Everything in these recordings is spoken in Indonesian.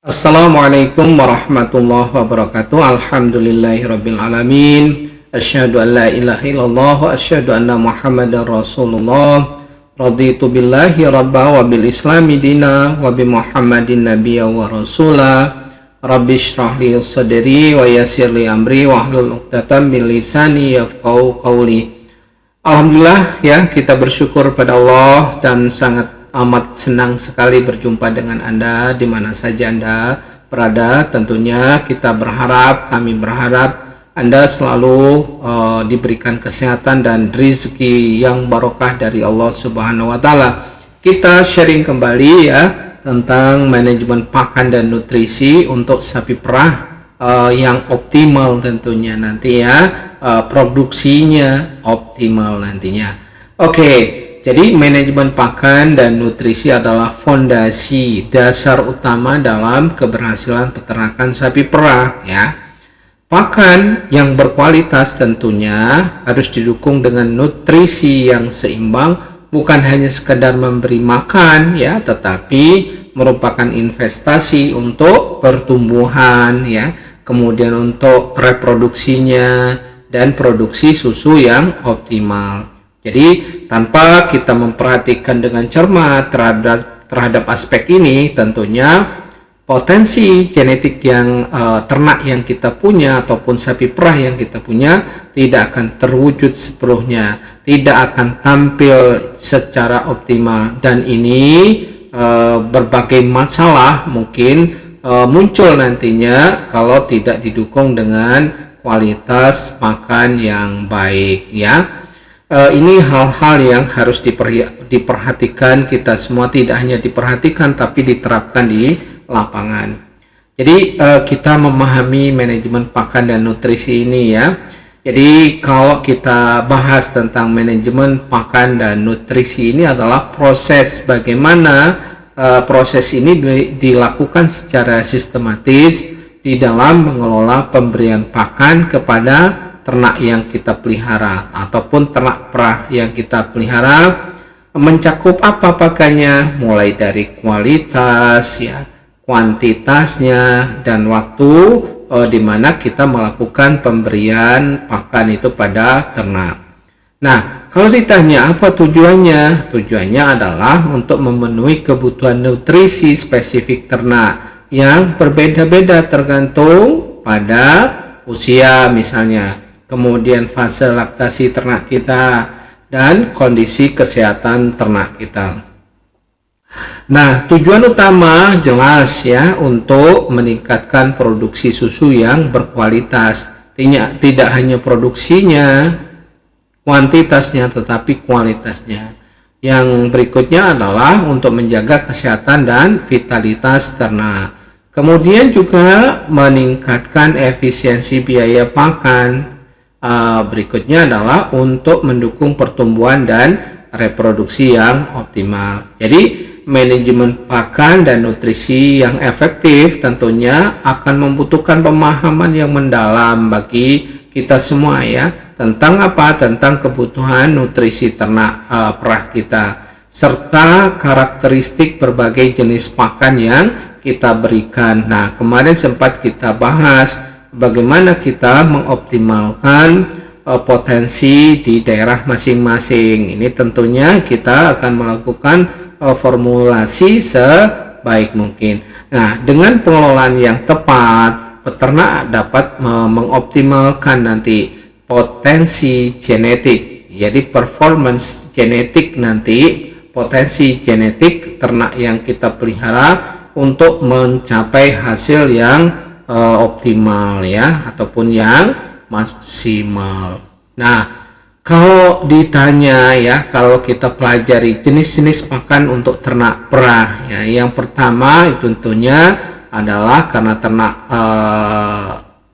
Assalamualaikum warahmatullahi wabarakatuh. Alhamdulillahirabbil alamin. Asyhadu an la ilaha illallah wa asyhadu anna Muhammadar Rasulullah. Raditu billahi rabba wa bil islami dina wa bi Muhammadin nabiyya wa rasula. Rabbi shrah li sadri wa yassir li amri wa hlul 'uqdatam min lisani yafqahu qawli. Alhamdulillah ya, kita bersyukur pada Allah dan sangat amat senang sekali berjumpa dengan Anda di mana saja Anda berada. Tentunya kami berharap Anda selalu diberikan kesehatan dan rezeki yang barokah dari Allah Subhanahu wa taala. Kita sharing kembali ya tentang manajemen pakan dan nutrisi untuk sapi perah yang optimal tentunya nanti ya, produksinya optimal nantinya. Oke. Jadi manajemen pakan dan nutrisi adalah fondasi dasar utama dalam keberhasilan peternakan sapi perah ya. Pakan yang berkualitas tentunya harus didukung dengan nutrisi yang seimbang, bukan hanya sekedar memberi makan ya, tetapi merupakan investasi untuk pertumbuhan ya, kemudian untuk reproduksinya dan produksi susu yang optimal. Jadi tanpa kita memperhatikan dengan cermat terhadap aspek ini, tentunya potensi genetik yang ternak yang kita punya ataupun sapi perah yang kita punya tidak akan terwujud sepenuhnya, tidak akan tampil secara optimal, dan ini berbagai masalah mungkin muncul nantinya kalau tidak didukung dengan kualitas makan yang baik ya. Ini hal-hal yang harus diperhatikan kita semua, tidak hanya diperhatikan tapi diterapkan di lapangan. Jadi kita memahami manajemen pakan dan nutrisi ini ya. Jadi kalau kita bahas tentang manajemen pakan dan nutrisi ini adalah proses bagaimana proses ini dilakukan secara sistematis di dalam mengelola pemberian pakan kepada ternak yang kita pelihara ataupun ternak perah yang kita pelihara, mencakup apa pakannya, mulai dari kualitas ya, kuantitasnya, dan waktu di mana kita melakukan pemberian pakan itu pada ternak. Nah, kalau ditanya apa tujuannya? Tujuannya adalah untuk memenuhi kebutuhan nutrisi spesifik ternak yang berbeda-beda tergantung pada usia misalnya, kemudian fase laktasi ternak kita, dan kondisi kesehatan ternak kita. Nah, tujuan utama jelas ya, untuk meningkatkan produksi susu yang berkualitas. Tidak hanya produksinya, kuantitasnya, tetapi kualitasnya. Yang berikutnya adalah untuk menjaga kesehatan dan vitalitas ternak. Kemudian juga meningkatkan efisiensi biaya pakan. Berikutnya adalah untuk mendukung pertumbuhan dan reproduksi yang optimal. Jadi manajemen pakan dan nutrisi yang efektif tentunya akan membutuhkan pemahaman yang mendalam bagi kita semua ya, tentang apa? Tentang kebutuhan nutrisi ternak perah kita, serta karakteristik berbagai jenis pakan yang kita berikan. Nah, kemarin sempat kita bahas bagaimana kita mengoptimalkan potensi di daerah masing-masing. Ini tentunya kita akan melakukan formulasi sebaik mungkin. Nah, dengan pengelolaan yang tepat, peternak dapat mengoptimalkan nanti potensi genetik. Jadi performance genetik nanti, potensi genetik ternak yang kita pelihara untuk mencapai hasil yang optimal ya, ataupun yang maksimal. Nah, kalau ditanya ya, kalau kita pelajari jenis-jenis pakan untuk ternak perah ya, yang pertama itu tentunya adalah karena ternak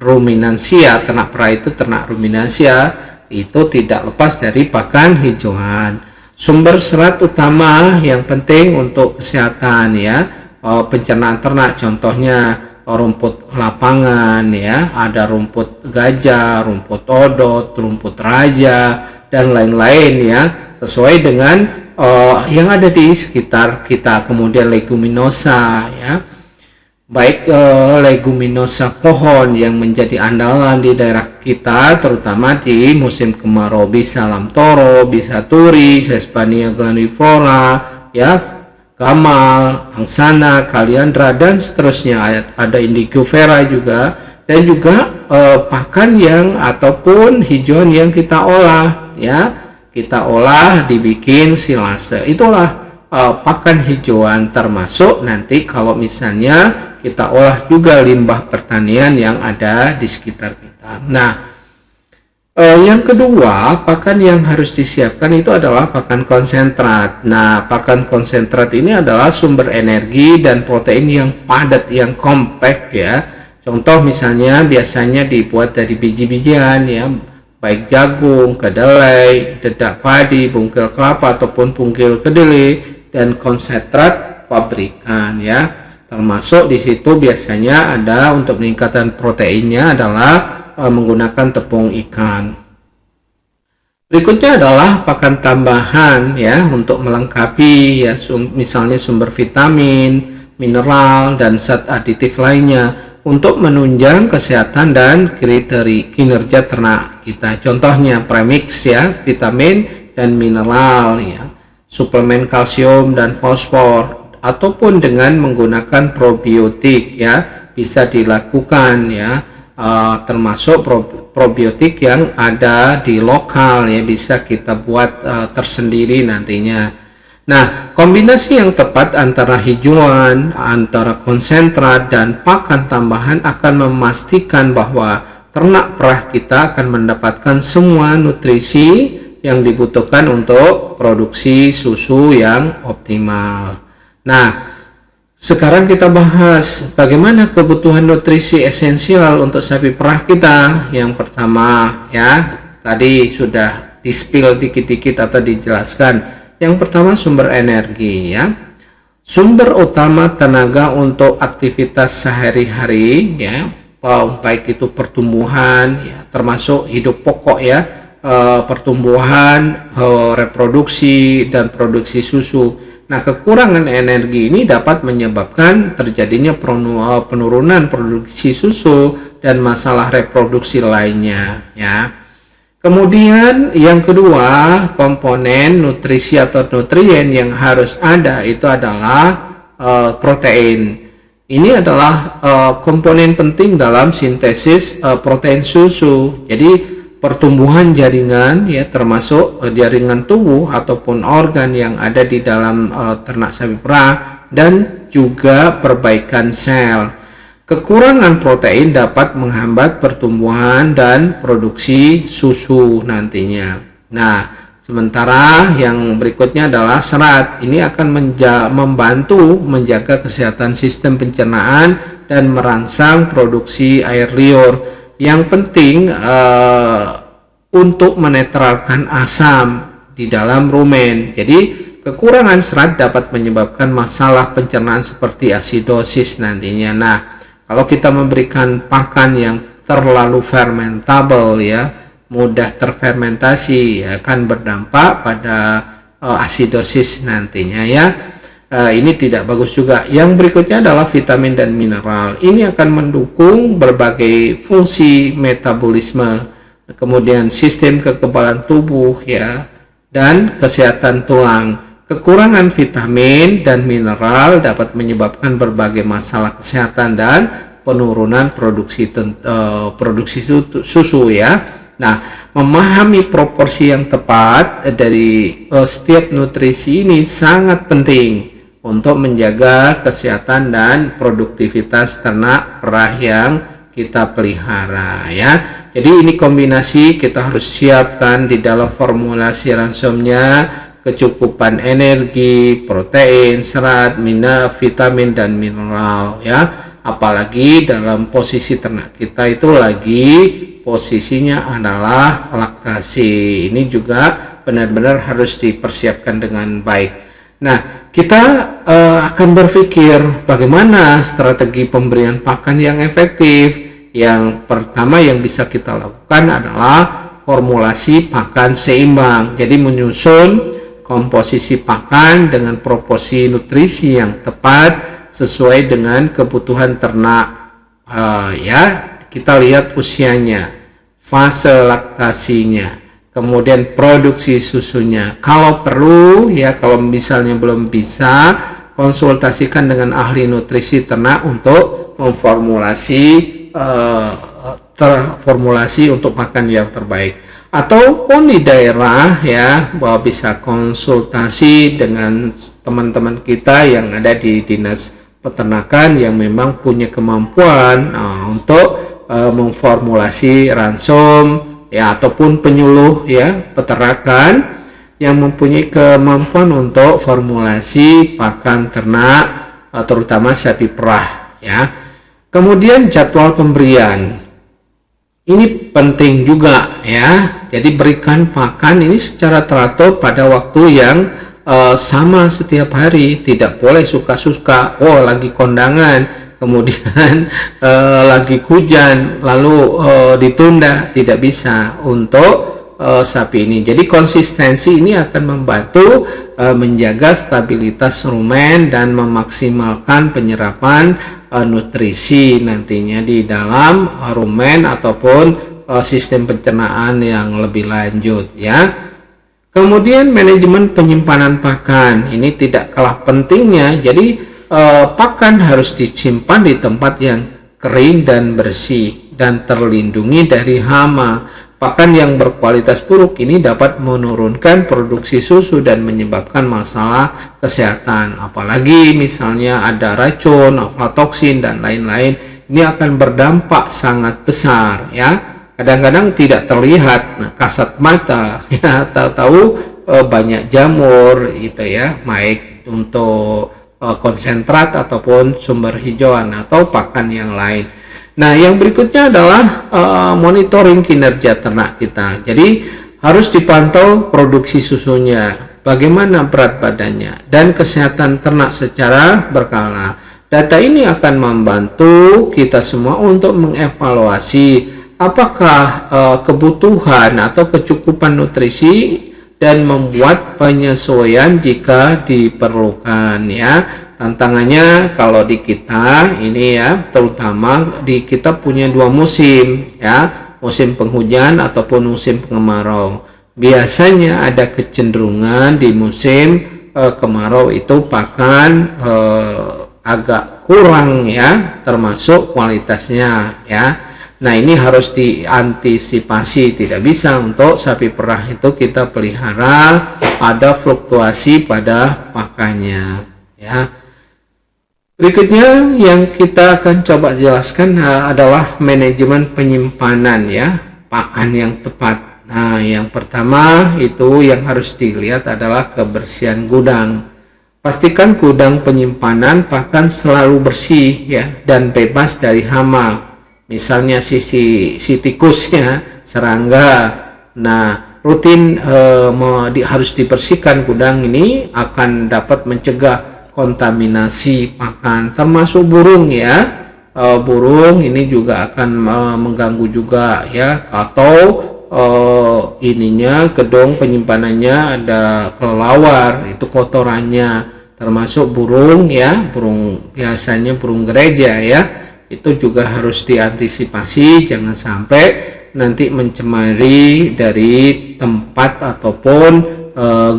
ruminansia, ternak perah itu ternak ruminansia, itu tidak lepas dari pakan hijauan. Sumber serat utama yang penting untuk kesehatan ya, pencernaan ternak, contohnya rumput lapangan ya, ada rumput gajah, rumput odot, rumput raja, dan lain-lain ya, sesuai dengan yang ada di sekitar kita. Kemudian leguminosa ya, baik leguminosa pohon yang menjadi andalan di daerah kita, terutama di musim kemarau, bisa lam toro, bisa turi, sesbania glandiflora, ya, gamal, angsana, kaliandra, dan seterusnya. Ada indigo vera juga, dan juga pakan yang ataupun hijauan yang kita olah, ya, kita olah dibikin silase. Itulah pakan hijauan, termasuk nanti kalau misalnya kita olah juga limbah pertanian yang ada di sekitar kita. Nah, yang kedua, pakan yang harus disiapkan itu adalah pakan konsentrat. Nah, pakan konsentrat ini adalah sumber energi dan protein yang padat, yang kompak, ya. Contoh misalnya biasanya dibuat dari biji-bijian, ya, baik jagung, kedelai, dedak padi, bungkil kelapa ataupun bungkil kedelai, dan konsentrat pabrikan, ya. Termasuk di situ biasanya ada untuk peningkatan proteinnya adalah menggunakan tepung ikan. Berikutnya adalah pakan tambahan, ya, untuk melengkapi, ya, misalnya sumber vitamin, mineral, dan zat aditif lainnya untuk menunjang kesehatan dan kinerja ternak kita. Contohnya premix, ya, vitamin dan mineral, ya, suplemen kalsium dan fosfor, ataupun dengan menggunakan probiotik, ya, bisa dilakukan, ya, termasuk probiotik yang ada di lokal, ya, bisa kita buat tersendiri nantinya. Nah, kombinasi yang tepat antara hijauan, antara konsentrat dan pakan tambahan akan memastikan bahwa ternak perah kita akan mendapatkan semua nutrisi yang dibutuhkan untuk produksi susu yang optimal. Nah, sekarang kita bahas bagaimana kebutuhan nutrisi esensial untuk sapi perah kita. Yang pertama, ya, tadi sudah di-spill dikit-dikit atau dijelaskan. Yang pertama, sumber energi, ya. Sumber utama tenaga untuk aktivitas sehari-hari, ya, baik itu pertumbuhan, ya, termasuk hidup pokok, ya, pertumbuhan, reproduksi, dan produksi susu. Nah, kekurangan energi ini dapat menyebabkan terjadinya penurunan produksi susu dan masalah reproduksi lainnya, ya. Kemudian yang kedua, komponen nutrisi atau nutrien yang harus ada itu adalah protein. Ini adalah komponen penting dalam sintesis protein susu. Jadi pertumbuhan jaringan, ya, termasuk jaringan tubuh ataupun organ yang ada di dalam ternak sapi perah, dan juga perbaikan sel. Kekurangan protein dapat menghambat pertumbuhan dan produksi susu nantinya. Nah, sementara yang berikutnya adalah serat. Ini akan membantu menjaga kesehatan sistem pencernaan dan merangsang produksi air liur. Yang penting untuk menetralkan asam di dalam rumen. Jadi kekurangan serat dapat menyebabkan masalah pencernaan seperti asidosis nantinya. Nah, kalau kita memberikan pakan yang terlalu fermentable, ya, mudah terfermentasi, akan berdampak pada asidosis nantinya, ya. Ini tidak bagus juga. Yang berikutnya adalah vitamin dan mineral. Ini akan mendukung berbagai fungsi metabolisme, kemudian sistem kekebalan tubuh, ya, dan kesehatan tulang. Kekurangan vitamin dan mineral dapat menyebabkan berbagai masalah kesehatan dan penurunan produksi susu, ya. Nah, memahami proporsi yang tepat dari setiap nutrisi ini sangat penting untuk menjaga kesehatan dan produktivitas ternak perah yang kita pelihara, ya. Jadi ini kombinasi kita harus siapkan di dalam formulasi ransomnya, kecukupan energi, protein, serat, vitamin dan mineral, ya. Apalagi dalam posisi ternak kita itu lagi posisinya adalah laktasi. Ini juga benar-benar harus dipersiapkan dengan baik. Nah, kita akan berpikir bagaimana strategi pemberian pakan yang efektif. Yang pertama yang bisa kita lakukan adalah formulasi pakan seimbang. Jadi menyusun komposisi pakan dengan proporsi nutrisi yang tepat sesuai dengan kebutuhan ternak. Ya, kita lihat usianya, fase laktasinya, kemudian produksi susunya. Kalau perlu ya, kalau misalnya belum bisa, konsultasikan dengan ahli nutrisi ternak untuk memformulasi formulasi untuk pakan yang terbaik. Ataupun di daerah ya, bahwa bisa konsultasi dengan teman-teman kita yang ada di dinas peternakan yang memang punya kemampuan untuk memformulasi ransum ya, ataupun penyuluh ya peternakan yang mempunyai kemampuan untuk formulasi pakan ternak terutama sapi perah ya. Kemudian jadwal pemberian ini penting juga ya. Jadi berikan pakan ini secara teratur pada waktu yang sama setiap hari. Tidak boleh suka-suka, oh lagi kondangan, kemudian lagi hujan, lalu ditunda. Tidak bisa untuk sapi ini. Jadi konsistensi ini akan membantu menjaga stabilitas rumen dan memaksimalkan penyerapan nutrisi nantinya di dalam rumen ataupun sistem pencernaan yang lebih lanjut ya. Kemudian manajemen penyimpanan pakan ini tidak kalah pentingnya. Jadi pakan harus disimpan di tempat yang kering dan bersih dan terlindungi dari hama. Pakan yang berkualitas buruk ini dapat menurunkan produksi susu dan menyebabkan masalah kesehatan. Apalagi misalnya ada racun, aflatoksin dan lain-lain. Ini akan berdampak sangat besar ya. Kadang-kadang tidak terlihat, nah, kasat mata ya, tahu-tahu banyak jamur gitu ya, baik untuk konsentrat ataupun sumber hijauan atau pakan yang lain. Nah, yang berikutnya adalah monitoring kinerja ternak kita. Jadi harus dipantau produksi susunya, bagaimana berat badannya, dan kesehatan ternak secara berkala. Data ini akan membantu kita semua untuk mengevaluasi apakah kebutuhan atau kecukupan nutrisi dan membuat penyesuaian jika diperlukan ya. Tantangannya kalau di kita ini ya, terutama di kita punya dua musim ya, musim penghujan ataupun musim kemarau. Biasanya ada kecenderungan di musim kemarau itu pakan agak kurang ya, termasuk kualitasnya ya. Nah, ini harus diantisipasi. Tidak bisa untuk sapi perah itu kita pelihara ada fluktuasi pada pakannya ya. Berikutnya yang kita akan coba jelaskan adalah manajemen penyimpanan ya, pakan yang tepat. Nah, yang pertama itu yang harus dilihat adalah kebersihan gudang. Pastikan gudang penyimpanan pakan selalu bersih ya dan bebas dari hama. Misalnya si tikus ya, serangga. Nah, rutin harus dibersihkan gudang ini akan dapat mencegah kontaminasi pakan, termasuk burung ya. Burung ini juga akan mengganggu juga ya, atau ininya gedung penyimpanannya ada kelelawar, itu kotorannya, termasuk burung ya, burung biasanya burung gereja ya, itu juga harus diantisipasi, jangan sampai nanti mencemari dari tempat ataupun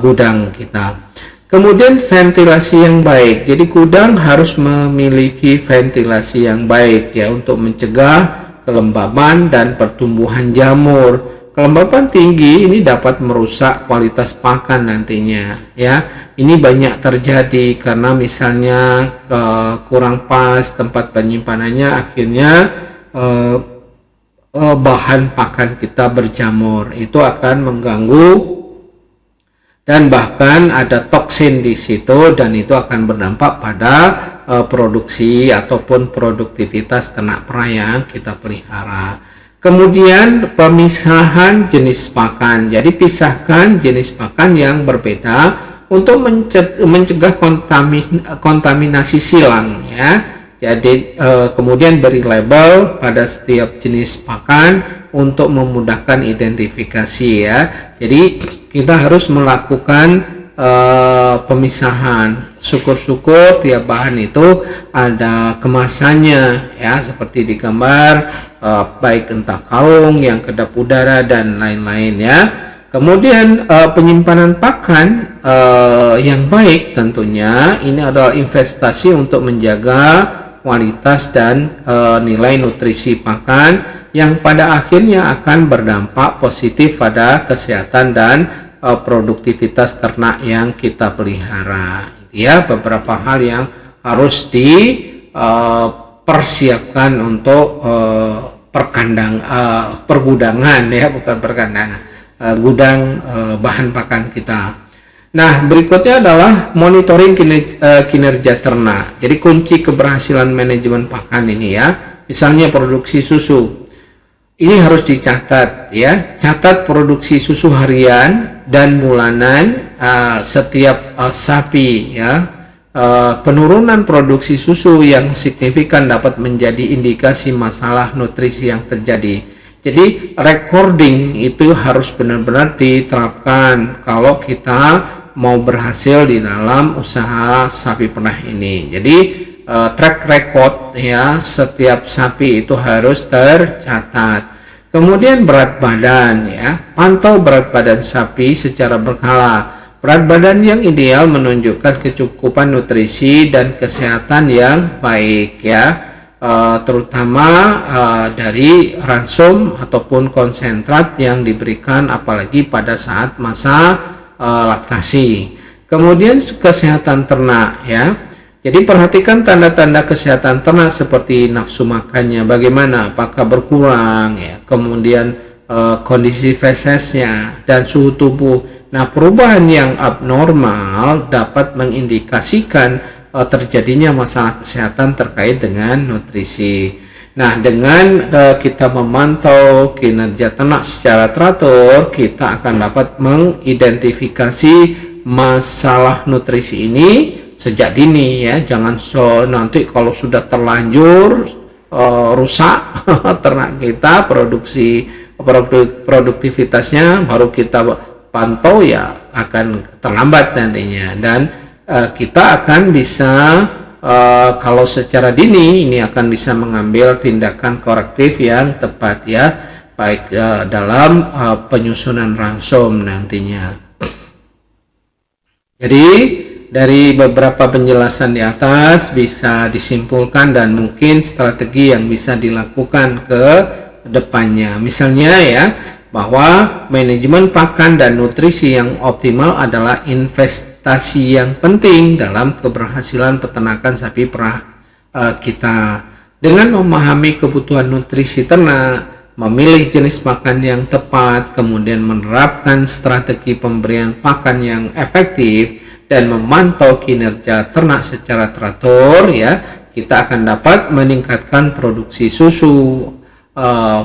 gudang kita. Kemudian ventilasi yang baik. Jadi gudang harus memiliki ventilasi yang baik ya untuk mencegah kelembaban dan pertumbuhan jamur. Kelembaban tinggi ini dapat merusak kualitas pakan nantinya ya. Ini banyak terjadi karena misalnya kurang pas tempat penyimpanannya, akhirnya bahan pakan kita berjamur. Itu akan mengganggu dan bahkan ada toksin di situ, dan itu akan berdampak pada produksi ataupun produktivitas ternak perah yang kita pelihara. Kemudian pemisahan jenis pakan. Jadi pisahkan jenis pakan yang berbeda untuk mencegah kontaminasi silang ya. Jadi kemudian beri label pada setiap jenis pakan untuk memudahkan identifikasi ya. Jadi kita harus melakukan pemisahan. Syukur-syukur tiap bahan itu ada kemasannya ya, seperti di gambar, baik entah karung, yang kedap udara dan lain-lain ya. Kemudian penyimpanan pakan yang baik, tentunya ini adalah investasi untuk menjaga kualitas dan nilai nutrisi pakan yang pada akhirnya akan berdampak positif pada kesehatan dan produktivitas ternak yang kita pelihara. Ya, beberapa hal yang harus dipersiapkan untuk pergudangan ya, bukan perkandangan, gudang bahan pakan kita. Nah, berikutnya adalah monitoring kinerja ternak. Jadi kunci keberhasilan manajemen pakan ini ya, misalnya produksi susu. Ini harus dicatat ya, catat produksi susu harian dan bulanan setiap sapi ya. Penurunan produksi susu yang signifikan dapat menjadi indikasi masalah nutrisi yang terjadi. Jadi recording itu harus benar-benar diterapkan kalau kita mau berhasil di dalam usaha sapi perah ini. Jadi track record ya, setiap sapi itu harus tercatat. Kemudian berat badan ya, pantau berat badan sapi secara berkala. Berat badan yang ideal menunjukkan kecukupan nutrisi dan kesehatan yang baik ya, terutama dari ransum ataupun konsentrat yang diberikan apalagi pada saat masa laktasi. Kemudian kesehatan ternak ya. Jadi perhatikan tanda-tanda kesehatan ternak seperti nafsu makannya bagaimana, apakah berkurang ya, kemudian kondisi fesesnya dan suhu tubuh. Nah, perubahan yang abnormal dapat mengindikasikan terjadinya masalah kesehatan terkait dengan nutrisi. Nah, dengan kita memantau kinerja ternak secara teratur, kita akan dapat mengidentifikasi masalah nutrisi ini sejak dini ya. Jangan nanti kalau sudah terlanjur rusak ternak kita, produktivitasnya baru kita pantau ya, akan terlambat nantinya. Dan kita akan bisa kalau secara dini ini akan bisa mengambil tindakan korektif yang tepat ya, baik dalam penyusunan ransum nantinya. Jadi dari beberapa penjelasan di atas bisa disimpulkan dan mungkin strategi yang bisa dilakukan ke depannya. Misalnya ya, bahwa manajemen pakan dan nutrisi yang optimal adalah investasi yang penting dalam keberhasilan peternakan sapi perah kita. Dengan memahami kebutuhan nutrisi ternak, memilih jenis pakan yang tepat, kemudian menerapkan strategi pemberian pakan yang efektif, dan memantau kinerja ternak secara teratur ya, kita akan dapat meningkatkan produksi susu,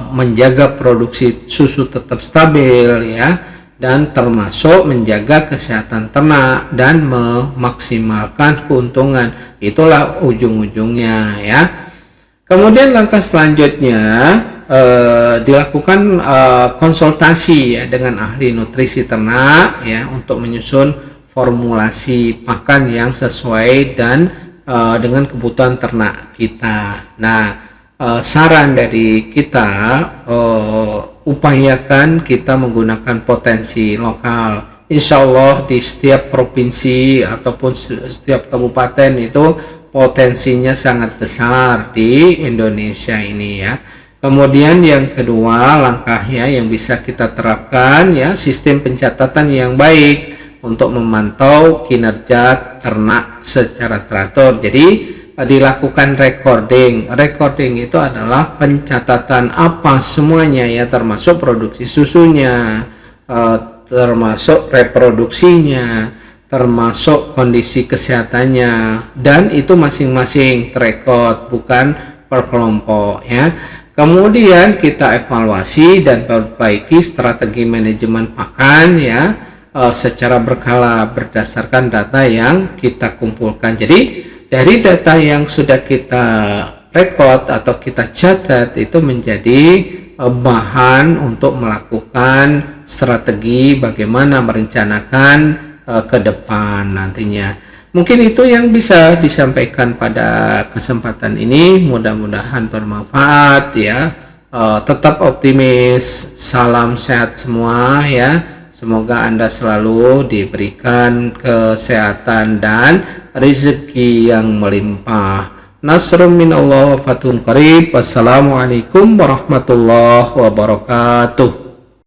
menjaga produksi susu tetap stabil ya, dan termasuk menjaga kesehatan ternak dan memaksimalkan keuntungan. Itulah ujung-ujungnya ya. Kemudian langkah selanjutnya dilakukan konsultasi ya dengan ahli nutrisi ternak ya, untuk menyusun formulasi pakan yang sesuai dan dengan kebutuhan ternak kita. Nah, saran dari kita, upayakan kita menggunakan potensi lokal. Insya Allah di setiap provinsi ataupun setiap kabupaten itu potensinya sangat besar di Indonesia ini ya. Kemudian yang kedua, langkahnya yang bisa kita terapkan ya, sistem pencatatan yang baik untuk memantau kinerja ternak secara teratur. Jadi dilakukan recording. Recording itu adalah pencatatan apa semuanya ya, termasuk produksi susunya, termasuk reproduksinya, termasuk kondisi kesehatannya, dan itu masing-masing terekod, bukan per kelompok ya. Kemudian kita evaluasi dan perbaiki strategi manajemen pakan ya, secara berkala berdasarkan data yang kita kumpulkan. Jadi dari data yang sudah kita rekod atau kita catat itu menjadi bahan untuk melakukan strategi bagaimana merencanakan ke depan nantinya. Mungkin itu yang bisa disampaikan pada kesempatan ini, mudah-mudahan bermanfaat ya. Tetap optimis, salam sehat semua ya. Semoga Anda selalu diberikan kesehatan dan rezeki yang melimpah. Nasrun minallah wa fathun qarib. Wassalamualaikum warahmatullahi wabarakatuh.